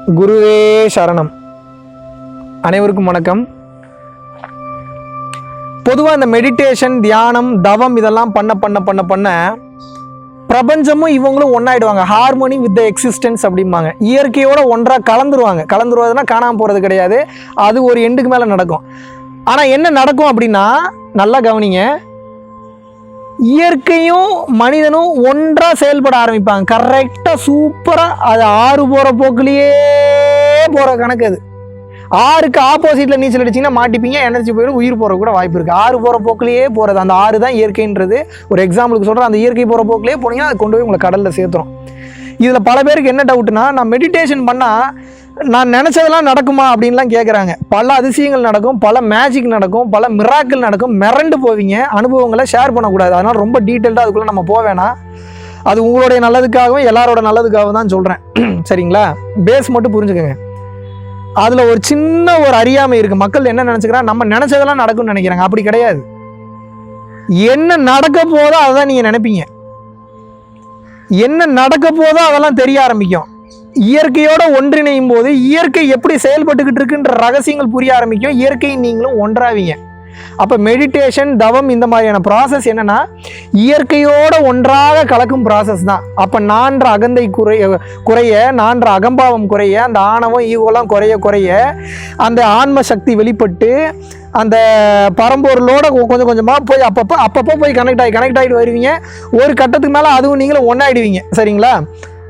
குருவே சரணம். அனைவருக்கும் வணக்கம். பொதுவாக இந்த மெடிடேஷன், தியானம், தவம் இதெல்லாம் பண்ண பிரபஞ்சமும் இவங்களும் ஒன்றாயிடுவாங்க. ஹார்மோனி வித் த எக்ஸிஸ்டன்ஸ் அப்படிம்பாங்க. இயற்கையோட ஒன்றாக கலந்துருவதுன்னா காணாமல் போகிறது கிடையாது. அது ஒரு எண்டுக்கு மேலே நடக்கும். ஆனால் என்ன நடக்கும் அப்படின்னா, நல்லா கவனிங்க, இயற்கையும் மனிதனும் ஒன்றாக செயல்பட ஆரம்பிப்பாங்க. கரெக்டாக சூப்பராக அது ஆறு போகிற போக்குலேயே போகிற கணக்கு. அது ஆறுக்கு ஆப்போசிட்டில் நீச்சல் அடிச்சிங்கன்னா மாட்டிப்பீங்க, எனர்ஜி போயிடும், உயிர் போகிற கூட வாய்ப்பு இருக்குது. ஆறு போகிற போக்குலேயே போகிறது, அந்த ஆறு தான் இயற்கைன்றது. ஒரு எக்ஸாம்பிளுக்கு சொல்கிறேன், அந்த இயற்கை போகிற போக்குலேயே போனீங்கன்னா அது கொண்டு போய் உங்களை கடலில் சேர்த்துரும். இதில் பல பேருக்கு என்ன டவுட்னா, நான் மெடிடேஷன் பண்ணால் நான் நினச்சதெல்லாம் நடக்குமா அப்படின்லாம் கேட்குறாங்க. பல அதிசயங்கள் நடக்கும், பல மேஜிக் நடக்கும், பல மிராக்கிள் நடக்கும். மிரண்டு போவீங்க. அனுபவங்களை ஷேர் பண்ணக்கூடாது. அதனால் ரொம்ப டீட்டெயில்டாக அதுக்குள்ளே நம்ம போவேனா. அது உங்களுடைய நல்லதுக்காகவும் எல்லாரோட நல்லதுக்காகவும் தான் சொல்கிறேன். சரிங்களா? பேஸ் மட்டும் புரிஞ்சுக்கோங்க. அதில் ஒரு சின்ன ஒரு அறியாமை இருக்குது. மக்கள் என்ன நினச்சிக்கிறாங்க, நம்ம நினச்சதெல்லாம் நடக்கும்னு நினைக்கிறாங்க. அப்படி கிடையாது. என்ன நடக்க போதோ அதை நீங்கள் நினைப்பீங்க. என்ன நடக்க போதோ அதெல்லாம் தெரிய ஆரம்பிக்கும். இயற்கையோட ஒன்றிணையும் போது இயற்கை எப்படி செயல்பட்டுக்கிட்டு இருக்குன்ற ரகசியங்கள் புரிய ஆரம்பிக்கும். இயற்கையை நீங்களும் ஒன்றாவீங்க. அப்போ மெடிடேஷன், தவம் இந்த மாதிரியான ப்ராசஸ் என்னன்னா, இயற்கையோட ஒன்றாக கலக்கும் ப்ராசஸ் தான். அப்போ நான்ற அகந்தை குறைய, நான்ற அகம்பாவம் குறைய, அந்த ஆணவம் ஈகோலாம் குறைய அந்த ஆன்ம சக்தி வெளிப்பட்டு அந்த பரம்பொருளோட கொஞ்சம் கொஞ்சமாக போய் அப்பப்போ போய் கனெக்ட் ஆகிட்டு வருவீங்க. ஒரு கட்டத்துக்கு மேலே அதுவும் நீங்களும் ஒன்றாயிடுவீங்க. சரிங்களா?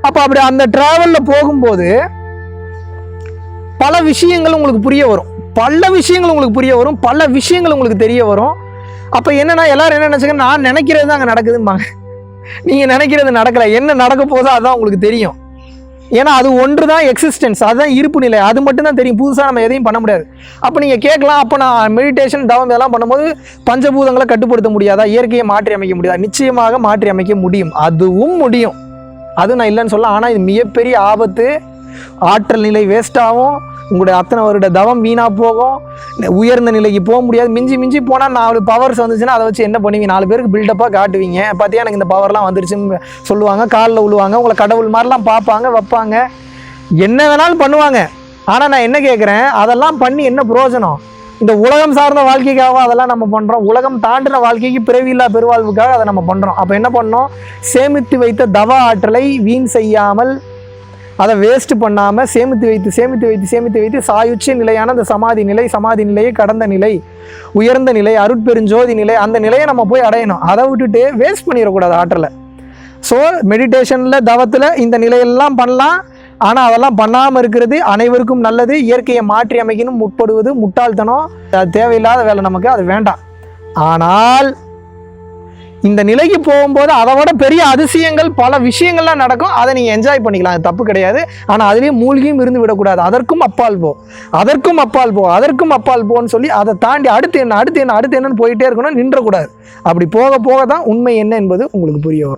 அப்போ அப்படி அந்த ட்ராவலில் போகும்போது பல விஷயங்கள் உங்களுக்கு புரிய வரும். பல விஷயங்கள் உங்களுக்கு தெரிய வரும். அப்போ என்னன்னா, எல்லாரும் என்ன நினச்சிக்க, நான் நினைக்கிறது தான் அங்கே நடக்குதும்பாங்க. நீங்கள் நினைக்கிறது நடக்கலை. என்ன நடக்க போதோ அதுதான் உங்களுக்கு தெரியும். ஏன்னா அது ஒன்று தான் எக்ஸிஸ்டன்ஸ், அதுதான் இருப்பு நிலை. அது மட்டும்தான் தெரியும். புதுசாக நம்ம எதையும் பண்ண முடியாது. அப்போ நீங்கள் கேட்கலாம், அப்போ நான் மெடிடேஷன், தவம் இதெல்லாம் பண்ணும்போது பஞ்சபூதங்களை கட்டுப்படுத்த முடியாதா, இயற்கையை மாற்றி அமைக்க முடியாதா? நிச்சயமாக மாற்றி அமைக்க முடியும். அதுவும் முடியும். அது நான் இல்லைன்னு சொல்ல. ஆனால் இது மிகப்பெரிய ஆபத்து. ஆற்றல் நிலை வேஸ்ட் ஆகும். உங்களுடைய அத்தனை வருட தவம் வீணாக போகும். உயர்ந்த நிலைக்கு போக முடியாது. மிஞ்சி போனால் 4 பவர்ஸ் வந்துச்சுன்னா அதை வச்சு என்ன பண்ணுவீங்க? 4 பேருக்கு பில்டப்பாக காட்டுவீங்க. பார்த்தியா எனக்கு இந்த பவர்லாம் வந்துருச்சுன்னு சொல்லுவாங்க. காலில் விழுவாங்க. உங்களை கடவுள் மாதிரிலாம் பார்ப்பாங்க, வைப்பாங்க, என்ன வேணாலும் பண்ணுவாங்க. ஆனால் நான் என்ன கேட்குறேன், அதெல்லாம் பண்ணி என்ன பிரயோஜனம்? இந்த உலகம் சார்ந்த வாழ்க்கைக்காக அதெல்லாம் நம்ம பண்ணுறோம். உலகம் தாண்டின வாழ்க்கைக்கு, பிறவியில்லா பெருவாழ்வுக்காக அதை நம்ம பண்ணுறோம். அப்போ என்ன பண்ணோம்? சேமித்து வைத்த தவ ஆற்றலை வீண் செய்யாமல், அதை வேஸ்ட் பண்ணாமல் சேமித்து வைத்து சாயுச்ச நிலையான அந்த சமாதி நிலையை கடந்த நிலை, உயர்ந்த நிலை, அருட்பெருஞ்சோதி நிலை, அந்த நிலையை நம்ம போய் அடையணும். அதை விட்டுட்டு வேஸ்ட் பண்ணிடக்கூடாது ஆற்றலை. ஸோ மெடிடேஷனில், தவத்தில் இந்த நிலையெல்லாம் பண்ணலாம். ஆனால் அதெல்லாம் பண்ணாமல் இருக்கிறது அனைவருக்கும் நல்லது. இயற்கையை மாற்றி அமைக்கணும் முற்படுவது முட்டாள்தனம். அது தேவையில்லாத வேலை, நமக்கு அது வேண்டாம். ஆனால் இந்த நிலைக்கு போகும்போது அதை விட பெரிய அதிசயங்கள், பல விஷயங்கள்லாம் நடக்கும். அதை நீங்கள் என்ஜாய் பண்ணிக்கலாம், அது தப்பு கிடையாது. ஆனால் அதுலேயும் மூழ்கியும் இருந்து விடக்கூடாது. அதற்கும் அப்பால் போன்னு சொல்லி அதை தாண்டி அடுத்து என்னன்னு போயிட்டே இருக்கணும். நின்றக்கூடாது. அப்படி போக தான் உண்மை என்ன என்பது உங்களுக்கு புரிய வரும்.